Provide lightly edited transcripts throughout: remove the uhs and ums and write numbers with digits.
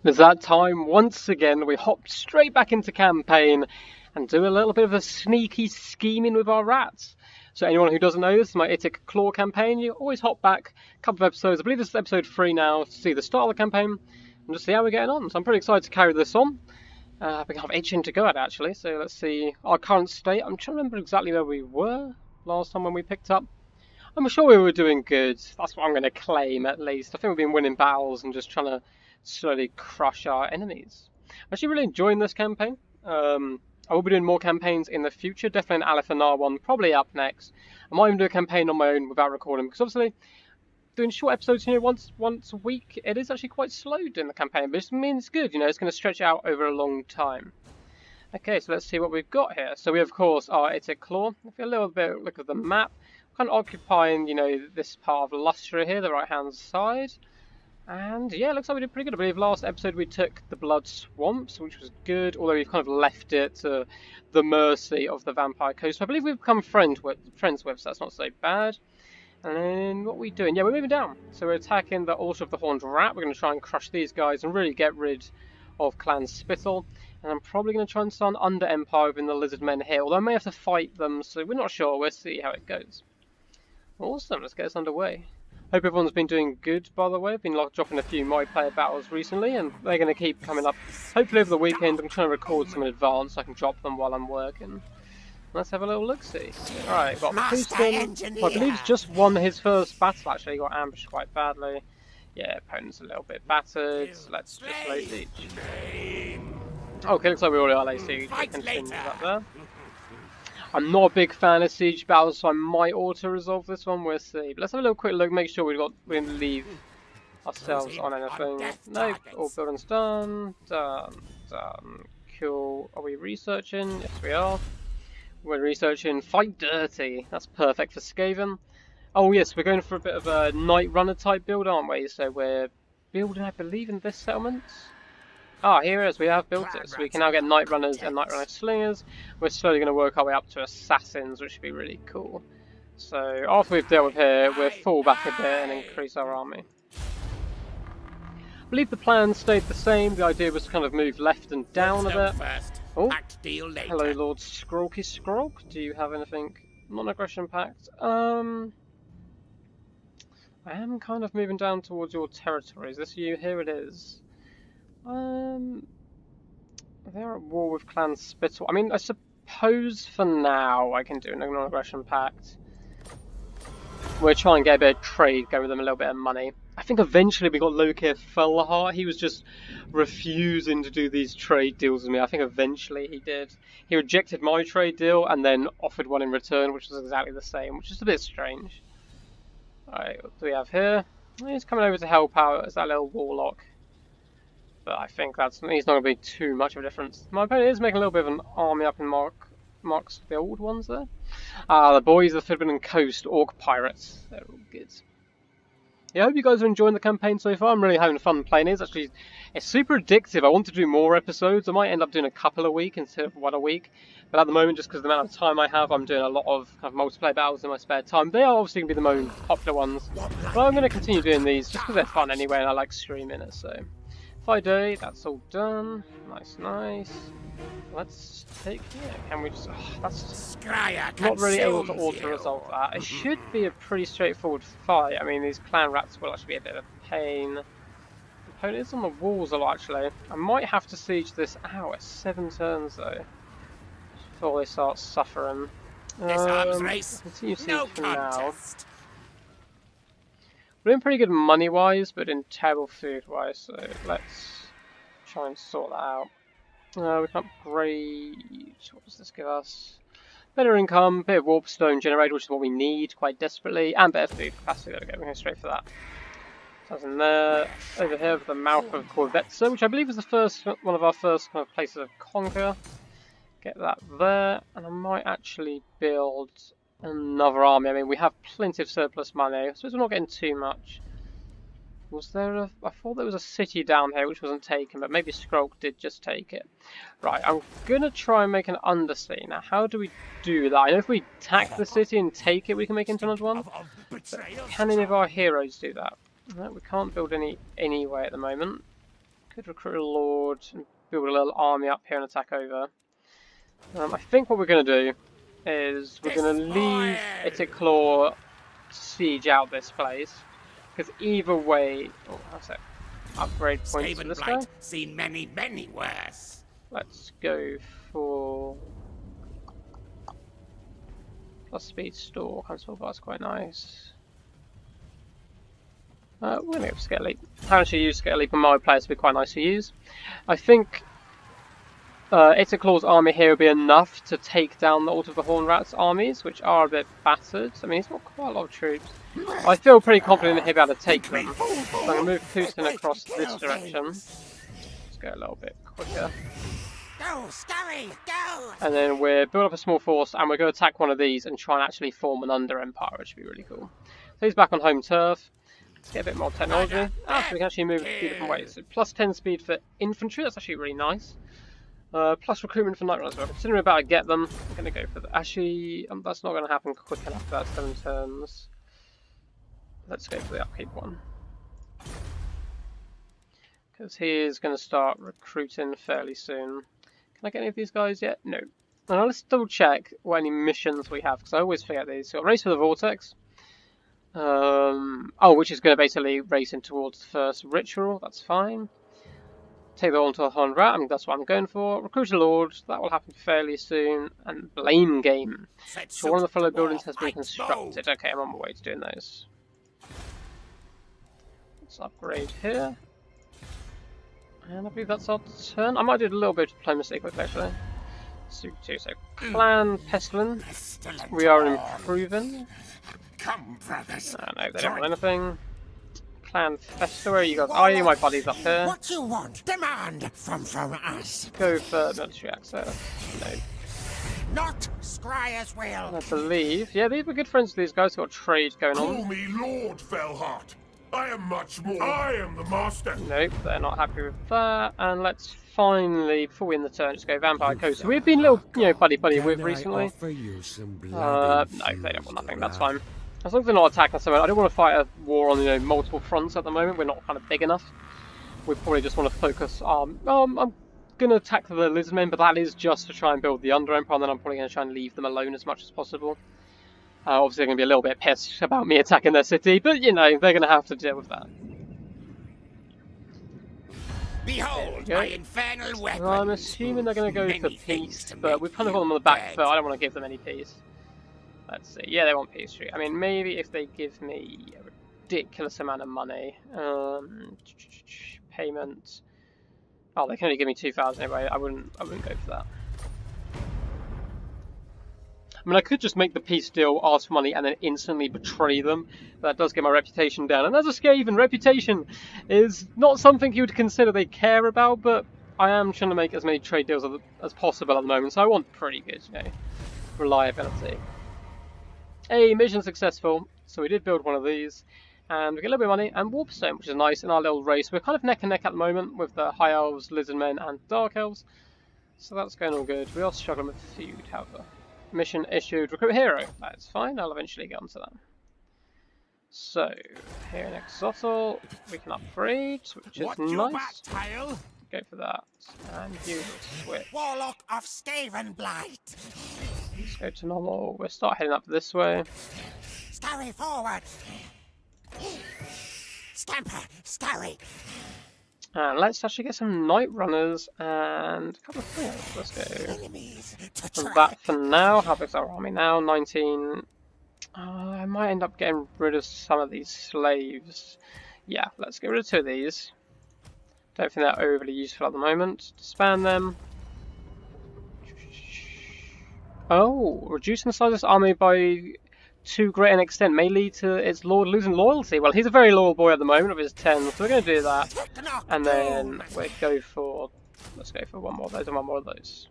It's that time once again. We hop straight back into campaign and do a little bit of a sneaky scheming with our rats. So anyone who doesn't know, this is my Ikit Claw campaign. You always hop back a couple of episodes. I believe this is episode 3 now to see the start of the campaign and just see how we're getting on. So I'm pretty excited to carry this on. I've been kind of itching to go at it actually. So let's see our current state. I'm trying to remember exactly where we were last time when we picked up. I'm sure we were doing good. That's what I'm going to claim at least. I think we've been winning battles and just trying to slowly crush our enemies. I'm actually really enjoying this campaign. I will be doing more campaigns in the future. Definitely an Aliphanar one, probably up next. I might even do a campaign on my own without recording because obviously doing short episodes once a week, it is actually quite slowed in the campaign, but it means it's good. It's going to stretch out over a long time. Okay, so let's see what we've got here. So we have, of course, our Ikit Claw. If you a little bit look at the map, kind of occupying, this part of Lustra here, the right-hand side. And yeah, it looks like we did pretty good. I believe last episode we took the Blood Swamps, which was good, although we've kind of left it to the mercy of the Vampire Coast. I believe we've become friends with, so that's not so bad. And then what are we doing? Yeah, we're moving down. So we're attacking the Altar of the Horned Rat. We're going to try and crush these guys and really get rid of Clan Spittle. And I'm probably going to try and start an Under Empire within the Lizard Men here, although I may have to fight them, so we're not sure. We'll see how it goes. Awesome, let's get us underway. Hope everyone's been doing good, by the way. I've been dropping a few multiplayer battles recently, and they're going to keep coming up. Hopefully over the weekend, I'm trying to record some in advance so I can drop them while I'm working. Let's have a little look-see. Alright, got Houston, who I believe's just won his first battle, actually. He got ambushed quite badly. Yeah, opponent's a little bit battered. Let's just lay siege. Okay, looks like we already are lay siege. Continue up there. I'm not a big fan of siege battles, so I might auto-resolve this one. We'll see. But let's have a little quick look, make sure we didn't leave ourselves on anything. Nope, all buildings done. Done. Cool. Are we researching? Yes, we are. We're researching Fight Dirty. That's perfect for Skaven. Oh yes, we're going for a bit of a Night Runner type build, aren't we? So we're building, I believe, in this settlement. Ah, here it is. We have built it. So we can now get Night Runners and Night Runner Slingers. We're slowly going to work our way up to Assassins, which should be really cool. So after we've dealt with here, we'll fall back a bit and increase our army. I believe the plan stayed the same. The idea was to kind of move left and down a bit. Oh, hello Lord Scrolky Scrolk. Do you have anything? Non-aggression pact. I am kind of moving down towards your territory. Is this you? Here it is. They're at war with Clan Spittle. I mean, I suppose for now I can do an non-aggression pact. We'll try and get a bit of trade, go with them a little bit of money. I think eventually we got Lokir Fellheart. He was just refusing to do these trade deals with me. I think eventually he did. He rejected my trade deal and then offered one in return, which was exactly the same, which is a bit strange. Alright, what do we have here? He's coming over to help out as that little warlock. But I think he's not going to be too much of a difference. My opponent is making a little bit of an army up in marks the old ones there. The boys of the Forbidden Coast, Orc Pirates. They're all good. Yeah, I hope you guys are enjoying the campaign so far. I'm really having fun playing it. It's super addictive. I want to do more episodes. I might end up doing a couple a week instead of one a week. But at the moment, just because of the amount of time I have, I'm doing a lot of kind of multiplayer battles in my spare time. They are obviously going to be the most popular ones. But I'm going to continue doing these just because they're fun anyway and I like streaming it. So, Fight Day, that's all done. Nice, nice. Let's take here. Can we just... that's not really able to auto-resolve that. It should be a pretty straightforward fight. I mean, these clan rats will actually be a bit of a pain. The opponent is on the walls a lot, actually. I might have to siege this out. It's 7 turns, though, before they start suffering. This arms race, continue siege no for now. contest. We're doing pretty good money-wise, but in terrible food-wise, so let's try and sort that out. We can upgrade. What does this give us? Better income, bit of warpstone generated, which is what we need quite desperately, and better food capacity. There we go. We're going straight for that. So that's in there. Over here with the mouth of Corvetza, which I believe is the one of our first kind of places of conquer. Get that there, and I might actually build another army. I mean, we have plenty of surplus money. I suppose we're not getting too much. Was there a... I thought there was a city down here which wasn't taken, but maybe Skrulk did just take it. Right, I'm going to try and make an undersea. Now, how do we do that? I know if we attack the city and take it, we can make it into another one. But can any of our heroes do that? No, we can't build any anyway at the moment. could recruit a lord and build a little army up here and attack over. I think what we're going to do is we're going to leave Ikit Claw to siege out this place, because either way, oh, that's it. Upgrade points for this guy. Seen many worse. Let's go for plus speed store. Console bar's quite nice. We're going to go for Scale Leap. I haven't actually used Scale Leap on my players to be quite nice to use. I think Ikit Claw's army here will be enough to take down the Altar of the Horn Rat's armies, which are a bit battered. I mean, he's got quite a lot of troops. I feel pretty confident that he'll be able to take them. So I'm going to move Putin across this direction. Let's go a little bit quicker. Go, scurry, go! And then we're build up a small force, and we're going to attack one of these and try and actually form an under-empire, which would be really cool. So he's back on home turf. Let's get a bit more technology. So we can actually move a few different ways. So plus 10 speed for infantry, that's actually really nice. Plus recruitment for night runners. Well, considering we're about to get them, I'm going to go for that. Actually, that's not going to happen quick enough. That's 7 turns. Let's go for the upkeep one. Because he is going to start recruiting fairly soon. Can I get any of these guys yet? No. Now let's double check what any missions we have, because I always forget these. So Race for the Vortex. Which is going to basically race in towards the first ritual. That's fine. Take that on to a Horned Rat. I mean, that's what I'm going for. Recruit a Lord. That will happen fairly soon. And Blame Game. So one of the fellow buildings has been constructed. Okay, I'm on my way to doing those. Let's upgrade here. And I believe that's our turn. I might do a little bit of diplomacy quickly, actually. So Clan Pestilence. We are improving. Come, brothers. No, they don't want anything. Clan Festa, where you guys are you? My buddies up here. What you want? Demand from us. Go for military access. No. Not Scryer's will. I believe. Yeah, these were good friends with these guys. Got trade going on. Call me Lord Fellheart. I am much more. I am the master. Nope, they're not happy with that. And let's finally, before we end the turn, just go Vampire Coast. So we've been a little, buddy with recently. No, they don't want nothing. That's fine. As long as they're not attacking us, I don't want to fight a war on multiple fronts at the moment. We're not kind of big enough. We probably just want to focus. I'm gonna attack the Lizardmen, but that is just to try and build the Under Empire. And then I'm probably gonna try and leave them alone as much as possible. Obviously, they're going to be a little bit pissed about me attacking their city, but they're going to have to deal with that. Behold my infernal weapons. So I'm assuming they're going to go for peace, but we've kind of got them on the back foot. I don't want to give them any peace. Let's see. Yeah, they want peace treaty. I mean, maybe if they give me a ridiculous amount of money. Payment. Oh, they can only give me 2,000 anyway. I wouldn't go for that. I mean, I could just make the peace deal, ask for money, and then instantly betray them. That does get my reputation down. And as a Skaven, reputation is not something you would consider they care about, but I am trying to make as many trade deals as possible at the moment, so I want pretty good, reliability. Hey, mission successful. So we did build one of these, and we get a little bit of money, and Warpstone, which is nice in our little race. We're kind of neck and neck at the moment with the High Elves, Lizardmen, and Dark Elves. So that's going all good. We are struggling with food, however. Mission issued, recruit hero. That's fine, I'll eventually get onto that. So, here in Exotal, we can upgrade, which is nice. Go for that. And you will switch. Warlock of Skaven Blight. Let's go to normal. We'll start heading up this way. Scurry forward. Scamper, scurry. And let's actually get some Night Runners and a couple of things. Let's go for that for now. How big's our army now? 19. I might end up getting rid of some of these slaves. Yeah, let's get rid of 2 of these. Don't think they're overly useful at the moment. Disband them. Oh, reducing the size of this army by too great an extent may lead to its lord losing loyalty. Well, he's a very loyal boy at the moment of his 10, so we're going to do that. And then we go for, let's go for one more of those and one more of those.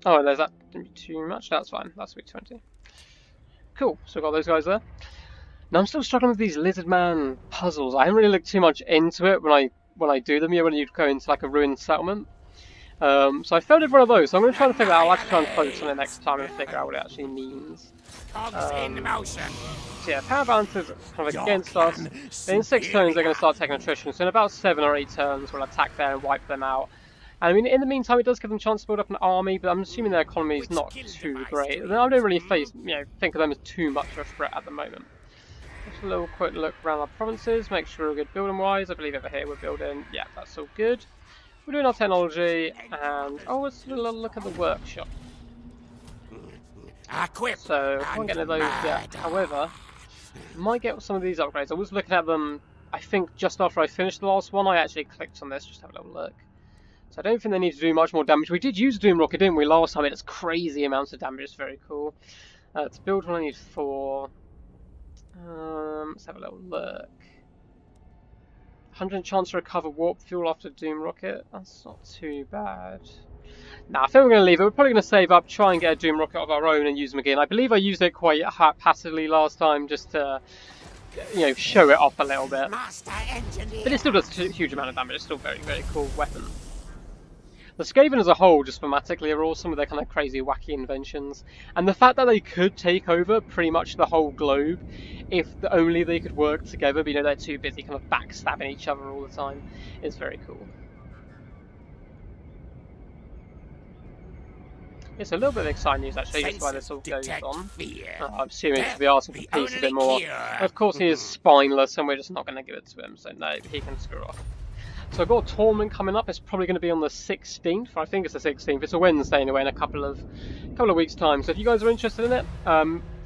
Oh, there's that. Didn't be too much. That's fine. That's week 20. Cool. So we've got those guys there. Now I'm still struggling with these Lizardman puzzles. I haven't really looked too much into it when I do them. When you go into like a ruined settlement. So I failed every one of those, so I'm going to try and figure out. I'll actually try and focus on it next time and figure out what it actually means. Cogs in motion. So yeah, power balance is kind of against us. Then in 6 turns they're going to start taking attrition, so in about 7 or 8 turns we'll attack there and wipe them out. And I mean, in the meantime, it does give them a chance to build up an army, but I'm assuming their economy is not too great. I don't really think of them as too much of a threat at the moment. Just a little quick look around our provinces, make sure we're good building-wise. I believe over here we're building, yeah, that's all good. We're doing our technology, and oh, let's do a little look at the workshop. So, I can't get into those yet. However, might get some of these upgrades. I was looking at them, I think just after I finished the last one, I actually clicked on this just to have a little look. So I don't think they need to do much more damage. We did use Doom Rocket, didn't we, last time? It does crazy amounts of damage. It's very cool. To build one, I need 4. Let's have a little look. 100 chance to recover warp fuel after Doom Rocket. That's not too bad. Nah, I think we're going to leave it. We're probably going to save up, try and get a Doom Rocket of our own and use them again. I believe I used it quite passively last time, just to, you know, show it off a little bit. But it still does a huge amount of damage. It's still a very, very cool weapon. The Skaven as a whole, just thematically, are awesome with their kind of crazy, wacky inventions. And the fact that they could take over pretty much the whole globe if only they could work together, but you know, they're too busy kind of backstabbing each other all the time, is very cool. It's a little bit of exciting news actually, just why this all goes on. I'm assuming to be asking for peace a bit more. Of course he is spineless and we're just not going to give it to him, so no, he can screw off. So I've got a tournament coming up. It's probably going to be on the 16th. I think it's the 16th. It's a Wednesday anyway, in a couple of weeks' time. So if you guys are interested in it,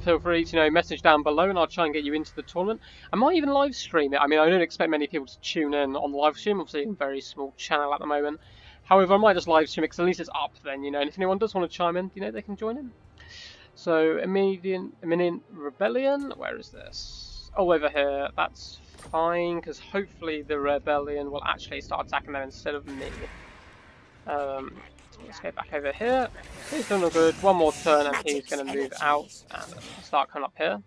feel free to message down below, and I'll try and get you into the tournament. I might even live stream it. I mean, I don't expect many people to tune in on the live stream. Obviously, a very small channel at the moment. However, I might just live stream it because at least it's up then, and if anyone does want to chime in, they can join in. So imminent rebellion. Where is this? Oh, over here. That's fine, because hopefully the rebellion will actually start attacking them instead of me. Let's go back over here. He's doing all good. One more turn and he's going to move out and start coming up here.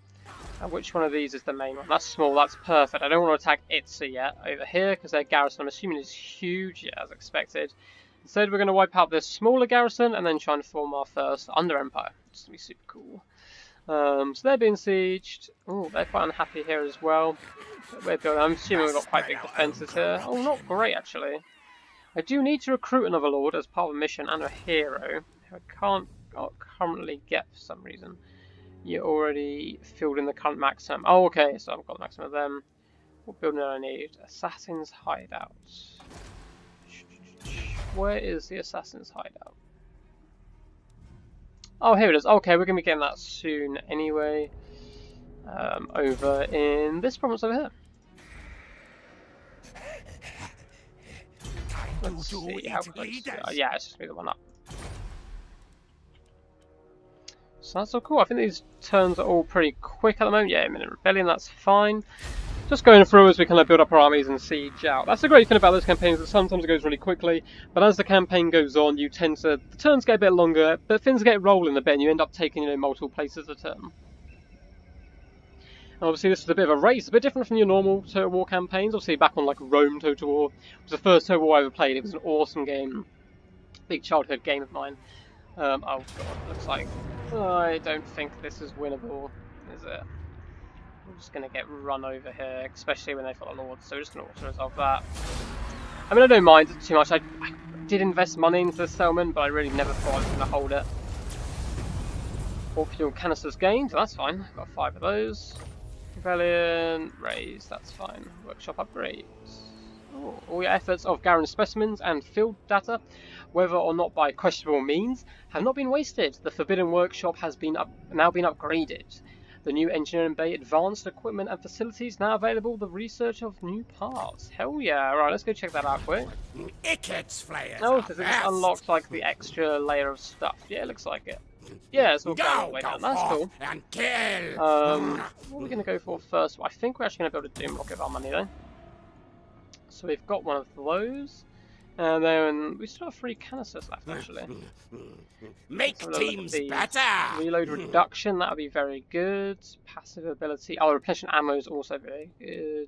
And which one of these is the main one? That's small, that's perfect. I don't want to attack Itza yet over here because their garrison, I'm assuming, is huge, yeah, as expected. Instead, we're going to wipe out this smaller garrison and then try and form our first Under Empire. It's going to be super cool. So they're being sieged. Oh, they're quite unhappy here as well. I'm assuming we've got quite big defences here. Oh, not great actually. I do need to recruit another lord as part of a mission and a hero. I can't currently get for some reason. You're already filled in the current maximum. Oh, okay, so I've got the maximum of them. What building do I need? Assassin's Hideout. Where is the Assassin's Hideout? Oh, here it is. Okay, we're going to be getting that soon anyway. Over in this province over here. Let's see how close. Yeah, it's just be the one up. So that's all cool. I think these turns are all pretty quick at the moment. Yeah, imminent rebellion, that's fine. Just going through as we kind of build up our armies and siege out. That's the great thing about those campaigns, that sometimes it goes really quickly, but as the campaign goes on, you tend to, the turns get a bit longer, but things get rolling a bit, and you end up taking, multiple places a turn. And obviously this is a bit of a race, a bit different from your normal Total War campaigns. Obviously back on like Rome Total War, it was the first Total War I ever played. It was an awesome game, big childhood game of mine. Oh god, looks like, I don't think this is winnable, is it? I'm just going to get run over here, especially when they've got a lord, so we're just going to auto-resolve that. I mean, I don't mind it too much. I did invest money into the settlement, but I really never thought I was going to hold it. Warp fuel canisters gained, so that's fine. Got 5 of those. Rebellion, raise, that's fine. Workshop upgrades. Oh, all your efforts of gathering specimens and field data, whether or not by questionable means, have not been wasted. The Forbidden Workshop has now been upgraded. The new engineering bay, advanced equipment and facilities now available. The research of new parts. Hell yeah! Right, let's go check that out quick. Ikit's flayers. Oh, so this unlocks like the extra layer of stuff. Yeah, it looks like it. Yeah, it's all going all the way down. That's cool. And kill. What are we going to go for first? I think we're actually going to build a Doom Rocket with our money though. So we've got one of those. And then we still have 3 canisters left actually. Make teams better! Reload reduction, that would be very good. Passive ability. Oh, replenishing ammo is also very good.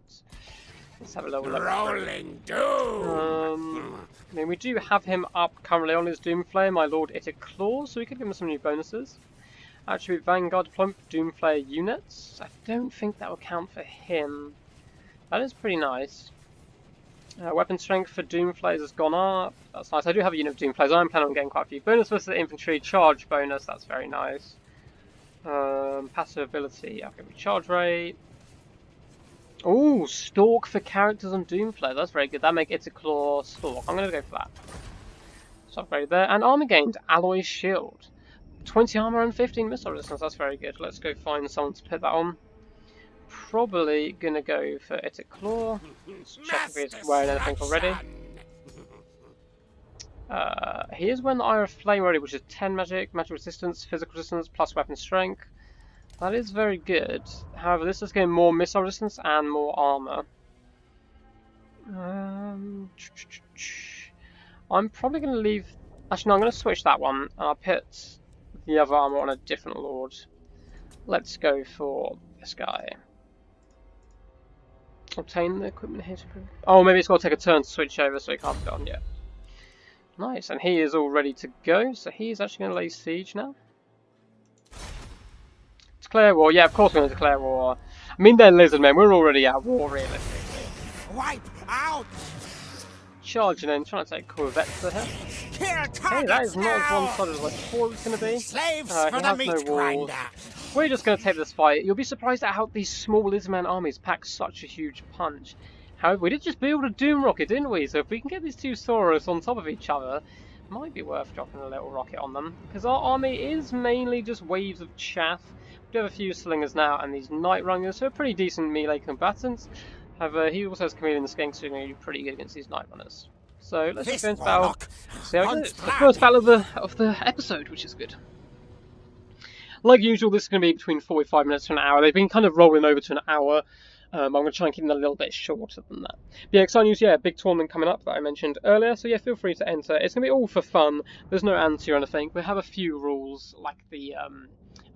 Let's have a little look. Rolling doom! I mean, we do have him up currently on his Doomflayer, my Lord Ikit Claw, so we could give him some new bonuses. Attribute Vanguard deployment for Doomflayer units. I don't think that will count for him. That is pretty nice. Weapon strength for Doomflayers has gone up. That's nice. I do have a unit of Doomflayers. I'm planning on getting quite a few. Bonus versus infantry, charge bonus. That's very nice. Passive ability. Okay, charge rate. Oh, stalk for characters on Doomflayer. That's very good. That make it a claw stalk. I'm going to go for that. So upgrade there. And armor gained. Alloy shield. 20 armor and 15 missile resistance. That's very good. Let's go find someone to put that on. Probably gonna go for Ikit Claw. Let's check if he's wearing anything already. He is wearing the Eye of Flame already, which is 10 magic resistance, physical resistance, plus weapon strength. That is very good. However, this is getting more missile resistance and more armor. I'm probably gonna leave. Actually, no, I'm gonna switch that one, and I'll put the other armor on a different lord. Let's go for this guy. Obtain the equipment here to prove. Oh, maybe it's got to take a turn to switch over, so he can't go on yet. Nice, and he is all ready to go, so he's actually going to lay siege now. Declare war. Yeah, of course we're going to declare war. I mean, they're lizard men. We're already at war, realistically. Wipe out! Charging in, trying to take corvettes to him. Hey, that is not as one-sided as I thought it was going to be. Slaves He for the has meat no walls. grinder. We're just going to take this fight. You'll be surprised at how these small lizardman armies pack such a huge punch. However, we did just build a Doom rocket, didn't we? So if we can get these two Sauros on top of each other, it might be worth dropping a little rocket on them. Because our army is mainly just waves of chaff. We do have a few slingers now and these night runners, so pretty decent melee combatants. However, he also has chameleon skinks, so he's going to be pretty good against these night runners. So let's just go into battle. See how it goes. The first battle of the episode, which is good. Like usual, this is going to be between 45 minutes to an hour. They've been kind of rolling over to an hour. I'm going to try and keep them a little bit shorter than that. But yeah, exciting news, yeah, big tournament coming up that I mentioned earlier. So yeah, feel free to enter. It's going to be all for fun. There's no anti or anything. We have a few rules, like the, I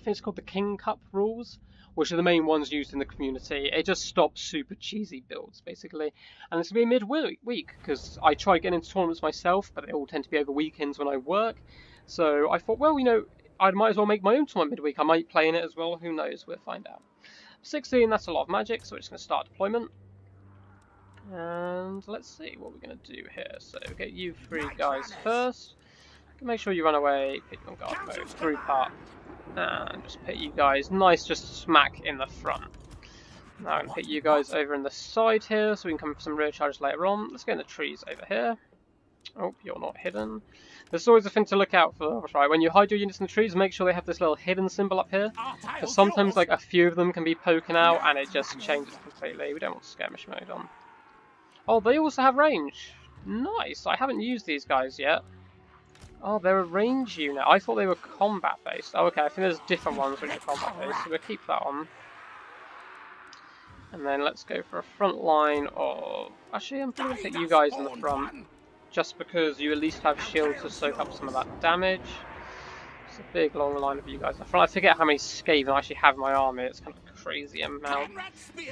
think it's called the King Cup rules, which are the main ones used in the community. It just stops super cheesy builds, basically. And it's going to be midweek, because I try getting into tournaments myself, but they all tend to be over weekends when I work. So I thought, well, you know, I might as well make my own tournament midweek. I might play in it as well, who knows, we'll find out. 16, that's a lot of magic, so we're just going to start deployment. And let's see what we're going to do here. So we'll get you three guys first. Make sure you run away, put you on guard mode, group up, and just put you guys nice just smack in the front. Now I'm going to put you guys over in the side here, so we can come for some rear charges later on. Let's get in the trees over here. Oh, you're not hidden. There's always a thing to look out for, right? When you hide your units in the trees, make sure they have this little hidden symbol up here. Because sometimes, like, a few of them can be poking out, and it just changes completely. We don't want skirmish mode on. Oh, they also have range. Nice. I haven't used these guys yet. Oh, they're a range unit. I thought they were combat-based. Oh, okay. I think there's different ones which are combat-based, so we'll keep that on. And then let's go for a front line of... Actually, I'm going to put you guys in the front. Just because you at least have shields to soak up some of that damage. It's a big long line of you guys in the front. I forget how many Skaven I actually have in my army. It's kind of a crazy amount.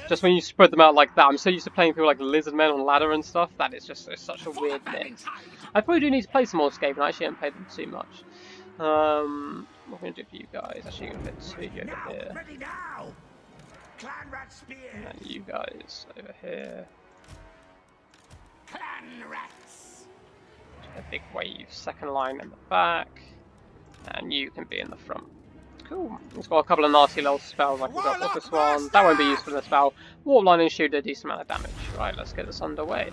Just when you spread them out like that. I'm so used to playing people like lizard men on ladder and stuff. That is just such a weird mix. I probably do need to play some more Skaven. I actually haven't played them too much. What am I going to do for you guys? Actually, I'm going to put two over here. And then you guys over here. A big wave, second line in the back, and you can be in the front. Cool. It's got a couple of nasty little spells I can go off this one. That won't be useful in this battle. Warp line and shoot a decent amount of damage. Right, let's get this underway.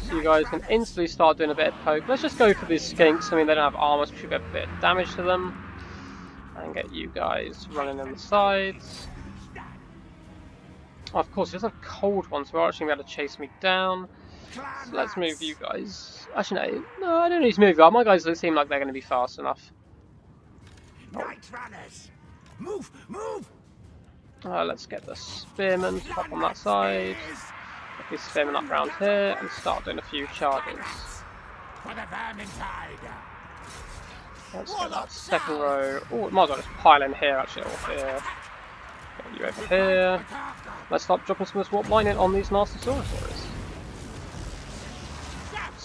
So you guys can instantly start doing a bit of poke. Let's just go for these skinks. I mean, they don't have armor, so we should get a bit of damage to them. And get you guys running in the sides. Oh, of course, there's a cold one, so we're actually going to be able to chase me down. So let's move you guys. Actually, no, I don't need to move you. My guys don't seem like they're going to be fast enough. Night runners. Move, move. Let's get the spearmen up on that side. Get these spearmen up around here and start doing a few charges. For the Vermintide. Let's get that second row. Oh, might as well just pile in here actually, or here. Get you over here. Let's start dropping some of this warp line in on these nasty Saurosaurs.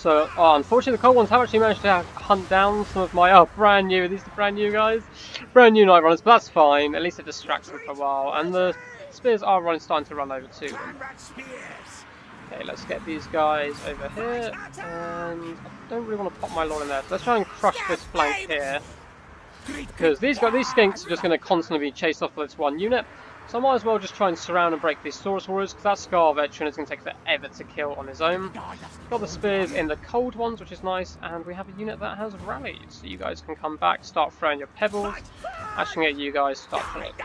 So, unfortunately, the cold ones have actually managed to hunt down some of my brand new. These are brand new guys, brand new night runners, but that's fine. At least it distracts them for a while, and the spears are starting to run over to them. Okay, let's get these guys over here, and I don't really want to pop my lord in there. So let's try and crush this flank here, because these skinks are just going to constantly be chased off by this one unit. So I might as well just try and surround and break these Saurus Warriors, because that Scar veteran is going to take forever to kill on his own. Got the spears in the cold ones, which is nice, and we have a unit that has rallied. So you guys can come back, start throwing your pebbles. Actually, get you guys start trying to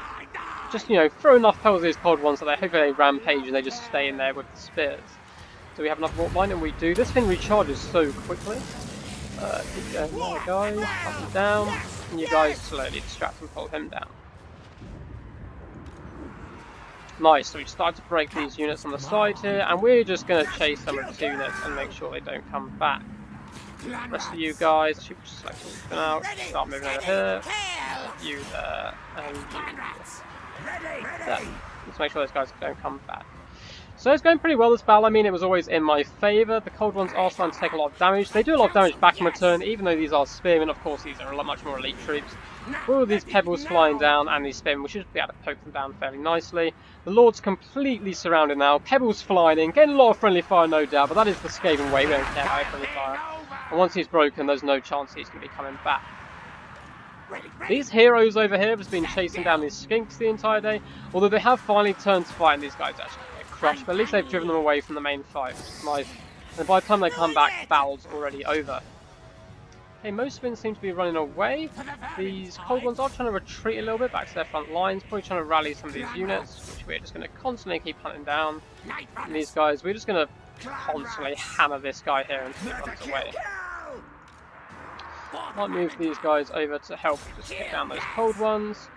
just, you know, throw enough pebbles at these cold ones so they hopefully they rampage and they just stay in there with the spears. Do we have enough warp line? And we do. This thing recharges so quickly. Keep going, there we go. Up and down. And you guys slowly distract and pull him down. Nice, so we started to break these units on the side here, and we're just going to chase some of these units and make sure they don't come back. The rest of you guys, should just select them out, start moving over here, you there, and you there. Let's make sure those guys don't come back. So it's going pretty well, this battle. I mean, it was always in my favour. The cold ones are starting to take a lot of damage. They do a lot of damage back in return, even though these are spearmen. Of course, these are a lot much more elite troops. With all these pebbles flying down and these spearmen, we should be able to poke them down fairly nicely. The Lord's completely surrounded now. Pebbles flying in, getting a lot of friendly fire, no doubt, but that is the Skaven way. We don't care about friendly fire. And once he's broken, there's no chance he's going to be coming back. These heroes over here have just been chasing down these skinks the entire day, although they have finally turned to fight, and these guys actually get crushed, but at least they've driven them away from the main fight, which is nice. And by the time they come back, the battle's already over. Okay, most of them seem to be running away. These cold ones are trying to retreat a little bit back to their front lines, probably trying to rally some of these units, which we're just going to constantly keep hunting down. And these guys, we're just going to constantly hammer this guy here until he runs away. Might move these guys over to help just get down those cold ones,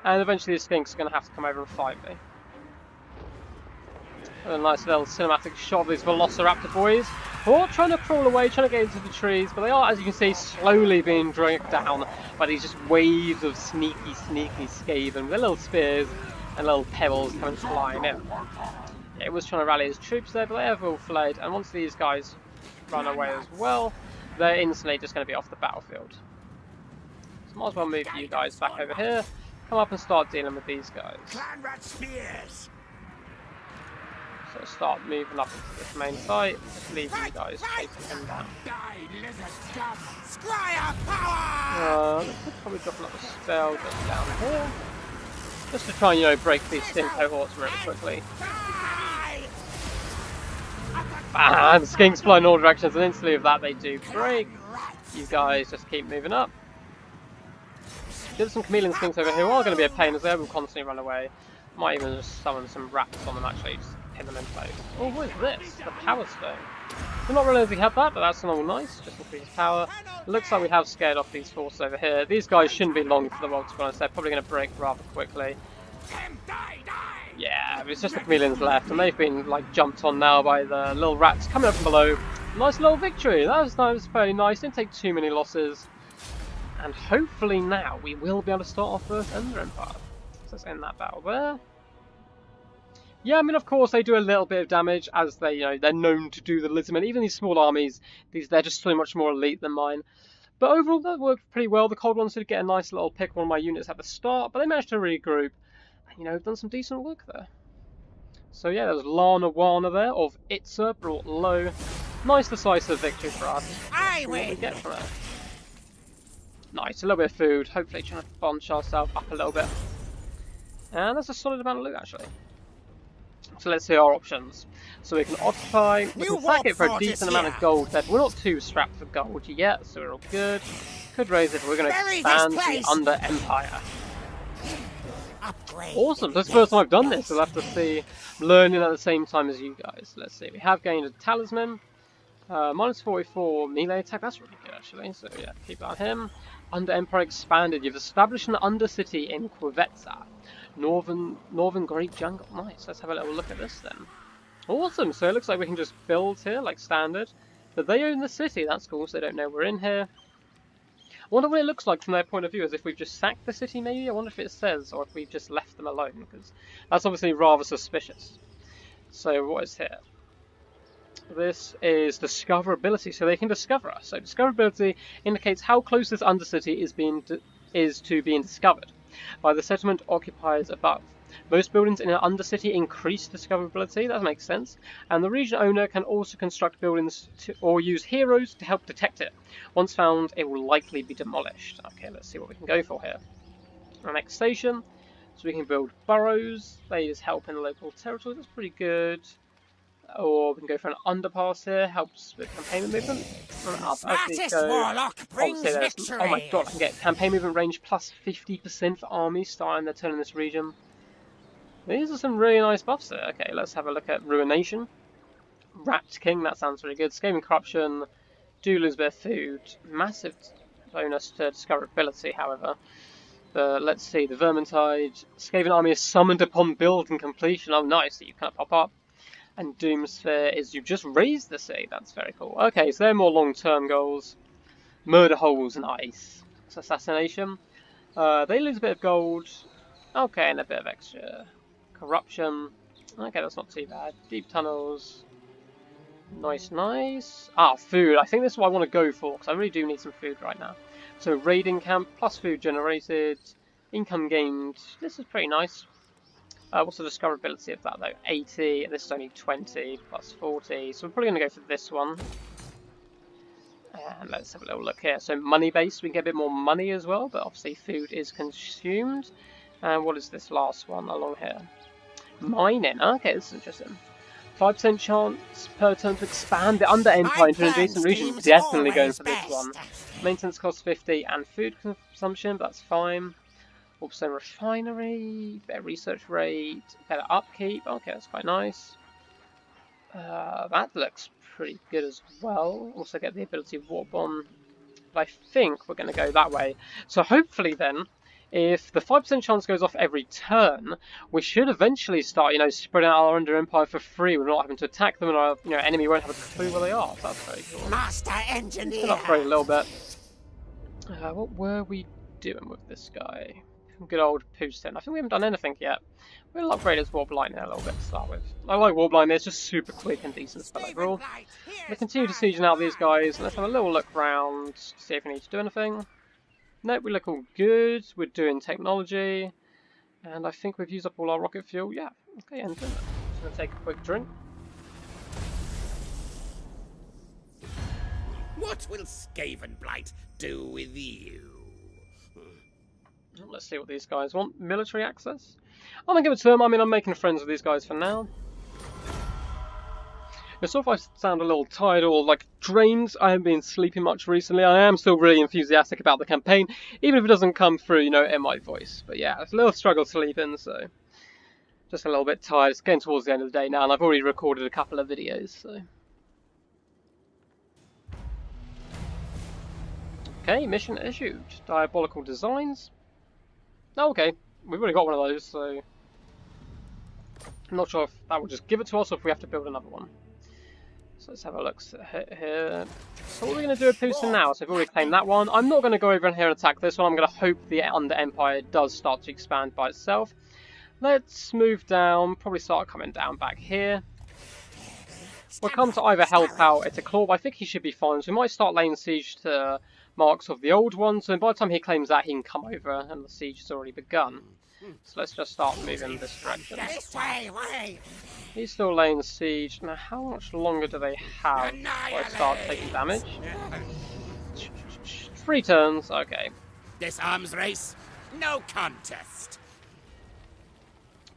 and eventually the skinks are going to have to come over and fight me. And a nice little cinematic shot of these Velociraptor boys, who are trying to crawl away, trying to get into the trees, but they are, as you can see, slowly being dragged down by these just waves of sneaky Skaven with their little spears and little pebbles coming flying in. Yeah, it was trying to rally his troops there, but they have all fled, and once these guys run away as well, they're instantly just going to be off the battlefield. So might as well move you guys back over here, come up and start dealing with these guys. So start moving up into this main site, just leave you guys chasing him down. Let's probably drop another spell just down here, just to try and, you know, break these stink cohorts really quickly. Bam! Skinks fly in all directions, and instantly with that they do break. You guys just keep moving up. There's some chameleon skinks over here who are going to be a pain as they will constantly run away. Might even just summon some rats on them actually, just pin them in place. Oh, what is this? The Power Stone. We're not realising we have that, but that's all nice, just increases power. It looks like we have scared off these forces over here. These guys shouldn't be long for the world, to be honest. They're probably going to break rather quickly. Yeah, it's just the chameleons left, and they've been like jumped on now by the little rats coming up from below. Nice little victory. That was fairly nice. Didn't take too many losses, and hopefully now we will be able to start our first Ender Empire. So let's end that battle there. Yeah, I mean, of course they do a little bit of damage, as they, you know, they're known to do the Lizardmen. Even these small armies, they're just so much more elite than mine. But overall, that worked pretty well. The cold ones did get a nice little pick on my units at the start, but they managed to regroup. You know, done some decent work there. So yeah, there was Lana Wana there of Itza brought low. Nice decisive victory for us. What we get from it. Nice, a little bit of food. Hopefully trying to bunch ourselves up a little bit. And that's a solid amount of loot actually. So let's see our options. So we can occupy, we can sack it for a decent amount of gold. That we're not too strapped for gold yet, so we're all good. Could raise it, but we're going to expand the Under Empire. Awesome, that's the first time I've done this. We'll have to see, I'm learning at the same time as you guys. Let's see, we have gained a talisman. Minus 44 melee attack, that's really good actually. So yeah, keep on him. Under Empire expanded, you've established an Undercity in Kvevetsa. Northern Great Jungle, nice. Let's have a little look at this then. Awesome, so it looks like we can just build here like standard. But they own the city, that's cool, so they don't know we're in here. I wonder what it looks like from their point of view, as if we've just sacked the city maybe? I wonder if it says, or if we've just left them alone, because that's obviously rather suspicious. So what is here? This is discoverability, so they can discover us. So discoverability indicates how close this undercity is to being discovered by the settlement occupiers above. Most buildings in an undercity increase discoverability, that makes sense, and the region owner can also construct buildings or use heroes to help detect it. Once found, it will likely be demolished. Okay, let's see what we can go for here. Annexation, so we can build boroughs, they just help in the local territory, that's pretty good. Or we can go for an underpass here, helps with campaign movement. And up as we go. Warlock brings victory. Oh my god, I can get campaign movement range plus 50% for armies starting their turn in this region. These are some really nice buffs there. Okay, let's have a look at Ruination. Rat King, that sounds really good. Skaven Corruption, do lose their food. Massive bonus to discoverability, however. Let's see, the Vermintide. Skaven army is summoned upon build and completion. Oh nice, that you kind of pop up. And Doomsphere is you've just raised the sea. That's very cool. Okay, so they're more long-term goals. Murder holes, nice. It's assassination. They lose a bit of gold. Okay, and a bit of extra corruption. Okay, that's not too bad. Deep tunnels. Nice, nice. Ah, food. I think this is what I want to go for, because I really do need some food right now. So, raiding camp, plus food generated. Income gained. This is pretty nice. What's the discoverability of that though? 80, and this is only 20 plus 40, so we're probably going to go for this one. And let's have a little look here. So money based, we can get a bit more money as well, but obviously food is consumed. And what is this last one along here? Mining, okay, this is interesting. 5% chance per turn to expand the Under Empire into an adjacent region. Definitely going for this one. Maintenance costs 50 and food consumption, but that's fine. Also refinery, better research rate, better upkeep. Okay, that's quite nice. That looks pretty good as well. Also get the ability of Warp Bomb. But I think we're going to go that way. So hopefully then, if the 5% chance goes off every turn, we should eventually start, spreading out our Under Empire for free. We're not having to attack them, and our enemy won't have a clue where they are. So that's very cool. Master Engineer. Can upgrade a little bit. What were we doing with this guy? Good old Poostin. I think we haven't done anything yet. We'll upgrade his Warp Lightning a little bit to start with. I like Warp Lightning, it's just super quick and decent spell overall. We'll continue to sieging out these guys, and let's have a little look around, see if we need to do anything. Nope, we look all good. We're doing technology. And I think we've used up all our rocket fuel. Yeah, okay, and just going to take a quick drink. What will Skaven Blight do with you? Let's see what these guys want. Military access? I'm going to give it to them. I mean, I'm making friends with these guys for now. So if I sound a little tired or like drained, I haven't been sleeping much recently. I am still really enthusiastic about the campaign, even if it doesn't come through, in my voice. But yeah, it's a little struggle sleeping, so just a little bit tired. It's getting towards the end of the day now, and I've already recorded a couple of videos, so. Okay, mission issued. Diabolical designs. Oh, okay, we've already got one of those, so I'm not sure if that will just give it to us or if we have to build another one. So let's have a look here. So what are we going to do with Poostin now? So we've already claimed that one. I'm not going to go over in here and attack this one. I'm going to hope the Under Empire does start to expand by itself. Let's move down, probably start coming down back here. We'll come to either help out at a claw, but I think he should be fine. So we might start laying siege to marks of the old ones, and by the time he claims that, he can come over, and the siege has already begun. So let's just start moving this direction. This way. He's still laying siege. Now, how much longer do they have before I start taking damage? 3 turns, okay. This arms race, no contest.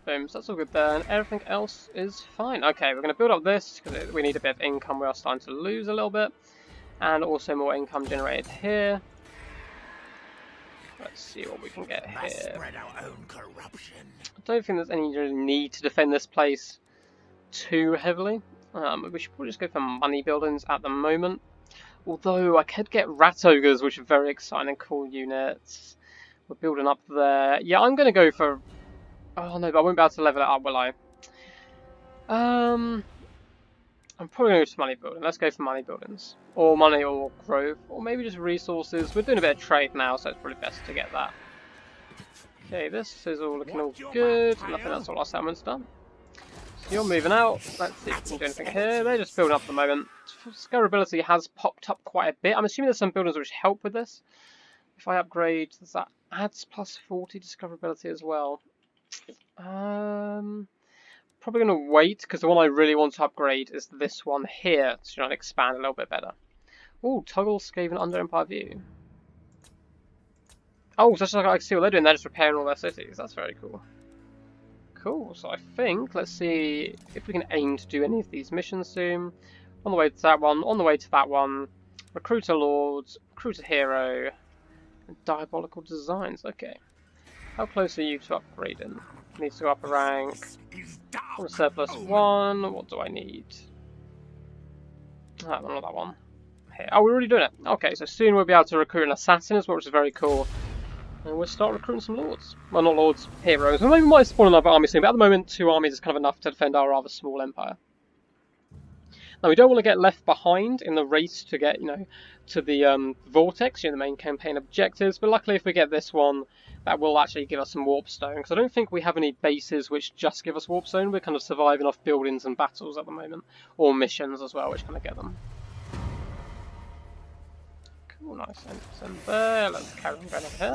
Boom, so that's all good there, and everything else is fine. Okay, we're going to build up this, because we need a bit of income. We are starting to lose a little bit. And also more income generated here. Let's see what we can get here. Spread our own corruption. I don't think there's any really need to defend this place too heavily. We should probably just go for money buildings at the moment. Although I could get rat ogres, which are very exciting and cool units. We're building up there. Yeah, I'm going to go for... Oh no, but I won't be able to level it up, will I? I'm probably going to go to money building. Let's go for money buildings. Or money or growth. Or maybe just resources. We're doing a bit of trade now, so it's probably best to get that. Okay, this is all looking all good. Nothing else, all our settlement's done. So you're moving out. Let's see if we can do anything here. They're just building up at the moment. Discoverability has popped up quite a bit. I'm assuming there's some buildings which help with this. If I upgrade, does that adds plus 40 discoverability as well? Probably going to wait, because the one I really want to upgrade is this one here, to try and expand a little bit better. Oh, toggle Skaven under Empire view. Oh, just like I can see what they're doing, they're just repairing all their cities. That's very cool. Cool, so I think, let's see if we can aim to do any of these missions soon. On the way to that one, on the way to that one. Recruit a Lord, recruit a Hero, and Diabolical Designs. Okay. How close are you to upgrading? Needs to go up a rank. On a surplus 1, what do I need? Ah, not that one. Here. Oh, we're already doing it. Okay, so soon we'll be able to recruit an assassin as well, which is very cool. And we'll start recruiting some lords. Well, not lords, heroes. Well, maybe we might spawn another army soon, but at the moment 2 armies is kind of enough to defend our rather small empire. Now we don't want to get left behind in the race to get, to the Vortex, the main campaign objectives, but luckily if we get this one, that will actually give us some Warpstone, because I don't think we have any bases which just give us Warpstone. We're kind of surviving off buildings and battles at the moment, or missions as well, which kind of get them. Cool, nice. And there, let's carry on going over here.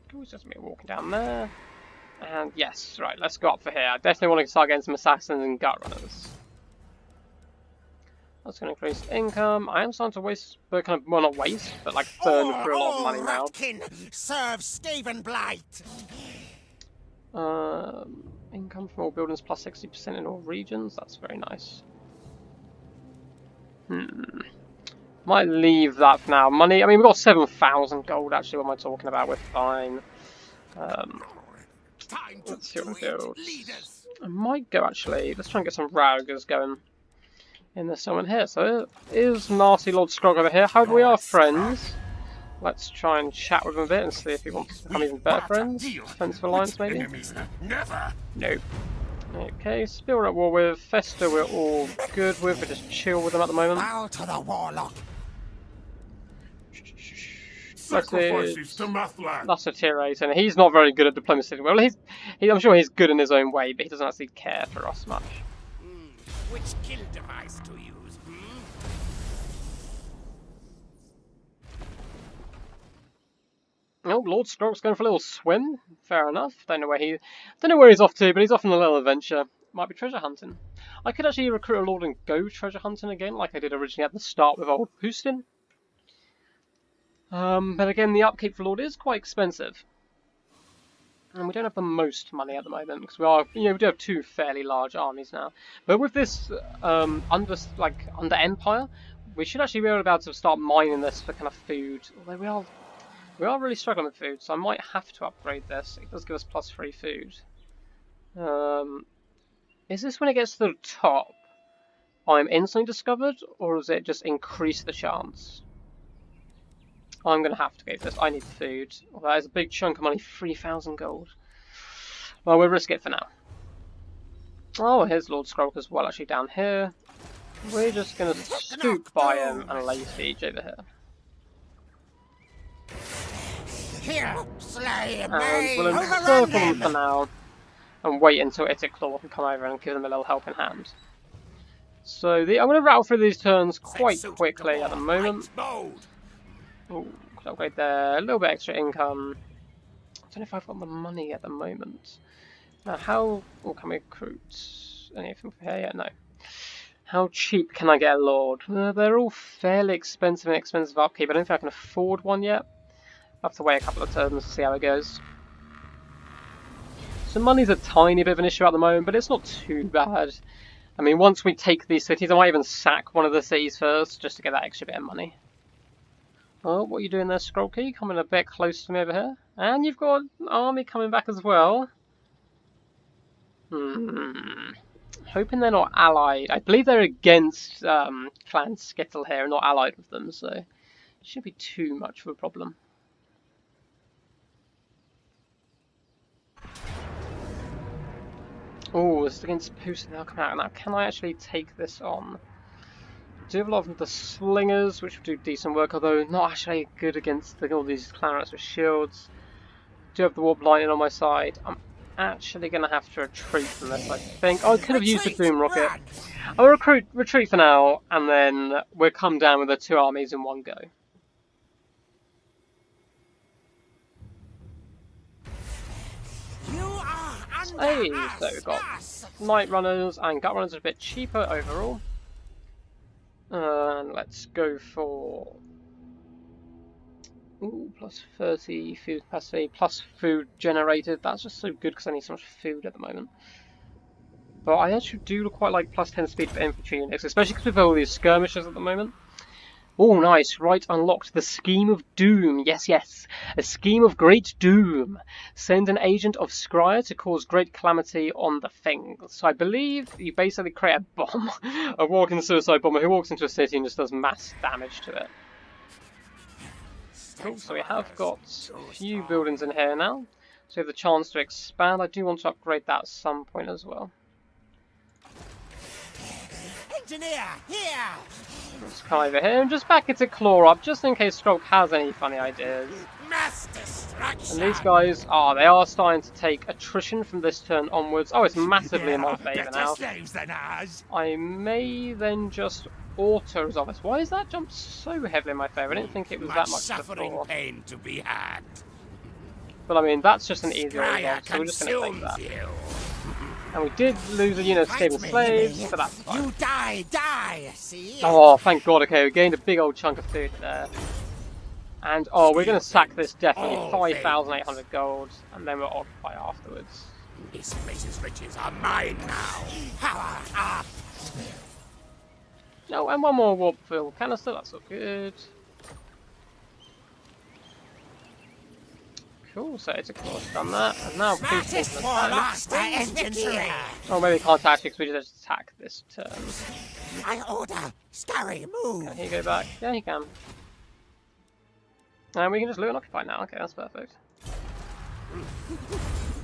Cool, it's just me walking down there. And yes, right, let's go up for here. I definitely want to start getting some assassins and gut runners. That's going to increase income. I am starting to waste, but kind of, well, not waste, but like burn through a lot of money now. Serve Skaven blight. Income from all buildings plus 60% in all regions. That's very nice. Might leave that for now. Money, I mean, we've got 7,000 gold actually. What am I talking about? We're fine. Let's see what we build. I might go actually. Let's try and get some Raugers going. And there's someone here. So is Nasty Lord Scrog over here. However, we are friends. Let's try and chat with him a bit and see if he wants to become even better friends. Defensive Alliance, maybe? Nope. Okay, Spill we're at war with. Fester we're all good with. We're just chill with them at the moment. Bow to the warlock. Sacrifices to Mathlan. That's a tier 8, and he's not very good at diplomacy. Well, I'm sure he's good in his own way, but he doesn't actually care for us much. Which kill device to use? Oh, Lord Scrog's going for a little swim. Fair enough. Don't know where he's off to, but he's off on a little adventure. Might be treasure hunting. I could actually recruit a Lord and go treasure hunting again, like I did originally at the start with old Houston. But again, the upkeep for Lord is quite expensive. And we don't have the most money at the moment, because we do have 2 fairly large armies now. But with this, under Empire, we should actually be able to start mining this for kind of food. Although we are really struggling with food, so I might have to upgrade this. It does give us plus 3 food. Is this when it gets to the top, I'm instantly discovered, or does it just increase the chance? I'm going to have to go for this. I need food. Well, that is a big chunk of money, 3,000 gold. Well, we'll risk it for now. Oh, here's Lord Scrog as well, actually down here. We're just going to scoop by him and lay siege over here. Here, slay And me. we'll encircle them for now and wait until Ikit can come over and give them a little helping hand. So I'm going to rattle through these turns quite quickly at the moment. Oh, could upgrade there, a little bit extra income. I don't know if I've got the money at the moment. Now, can we recruit anything for here yet? No. How cheap can I get a Lord? They're all fairly expensive and expensive upkeep. I don't think I can afford one yet. I'll have to wait a couple of turns to see how it goes. So money's a tiny bit of an issue at the moment, but it's not too bad. I mean, once we take these cities, I might even sack one of the cities first, just to get that extra bit of money. Oh, what are you doing there, Scrollkey? Coming a bit close to me over here. And you've got an army coming back as well. Hoping they're not allied. I believe they're against Clan Skittle here, not allied with them, so it shouldn't be too much of a problem. Oh, this is against Pussy, they'll come out. Now, can I actually take this on? I do have a lot of the slingers, which will do decent work, although not actually good against all these clan rats with shields. I do have the warp lightning on my side. actually going to have to retreat from this, I think. Oh, I could have used the boom rocket. I'll retreat for now, and then we'll come down with the 2 armies in one go. Hey, so we've got Night Runners and Gut Runners are a bit cheaper overall. And let's go for... Ooh, plus 30 food capacity, plus food generated. That's just so good because I need so much food at the moment. But I actually do quite like plus 10 speed for infantry units, especially because we've got all these skirmishers at the moment. Oh, nice. Right, unlocked the Scheme of Doom. Yes, yes. A scheme of great doom. Send an agent of Scryer to cause great calamity on the thing. So I believe you basically create a bomb, a walking suicide bomber who walks into a city and just does mass damage to it. Cool, so we have got a few buildings in here now. So we have the chance to expand. I do want to upgrade that at some point as well. Engineer, here! Let's come over here and just back into Claw Up, just in case Stroke has any funny ideas. Mass destruction! And these guys, they are starting to take attrition from this turn onwards. Oh, it's massively in my favour now. I may then just auto-resolve this. Why is that jump so heavily in my favour? I didn't think it was that much before. Pain to be had. But I mean, that's just an easy resolve, so we're just going to take that. And we did lose a unit of Skaven slaves, but that's fine. You die, see? Oh, thank God, okay, we gained a big old chunk of food there. And, oh, we're going to sack this definitely, 5,800 gold, and then we'll occupy afterwards. This place's riches are mine now. Power up! No, and one more warp fill canister, that's all good. Cool, so it's a course done that, and now peaceful. Oh, maybe we can't attack because we just attack this turn. My order, scurry, move. Can he go back? Yeah, he can. And we can just loot and occupy now. Okay, that's perfect.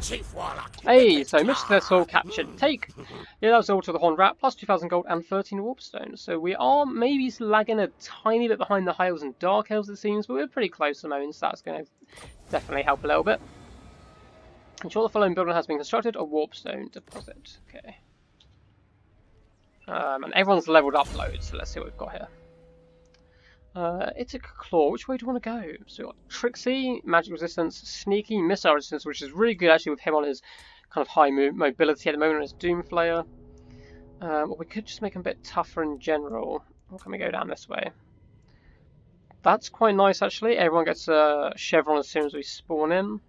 Chief Warlock. Hey, so mission successful, captured, take. Yeah, that was all to the Horned Rat, plus 2,000 gold and 13 warpstones. So we are maybe lagging a tiny bit behind the High Elves and Dark Elves, it seems, but we're pretty close at the moment, so that's going to definitely help a little bit. Ensure the following building has been constructed, a warpstone deposit. Okay. And everyone's leveled up loads, so let's see what we've got here. It's a claw. Which way do you want to go? So we've got Trixie, magic resistance, sneaky, missile resistance, which is really good actually with him on his kind of high mobility at the moment as Doomflayer. Or we could just make him a bit tougher in general. Or can we go down this way? That's quite nice actually. Everyone gets a chevron as soon as we spawn in.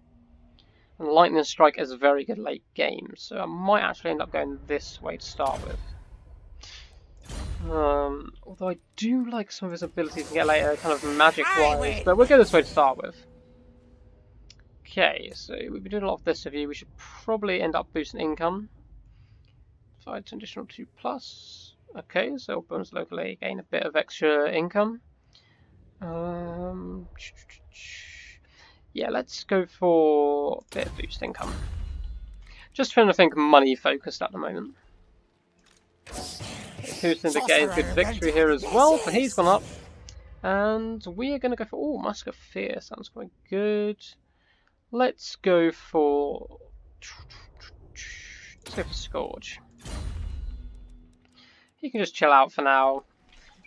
And lightning strike is a very good late game, so I might actually end up going this way to start with. Although I do like some of his abilities to get later, kind of magic-wise, but we'll go this way to start with. Okay, so we've been doing a lot of this review. We should probably end up boosting income. So it's an additional 2+. Okay, so bonus locally, gain a bit of extra income. Yeah, let's go for a bit of boost income. Just trying to think money focused at the moment. Who's going to get a good victory here as well, so he's gone up. And we are going to go for... Oh, Mask of Fear sounds quite good. Let's go for... Let's go for Scourge. He can just chill out for now.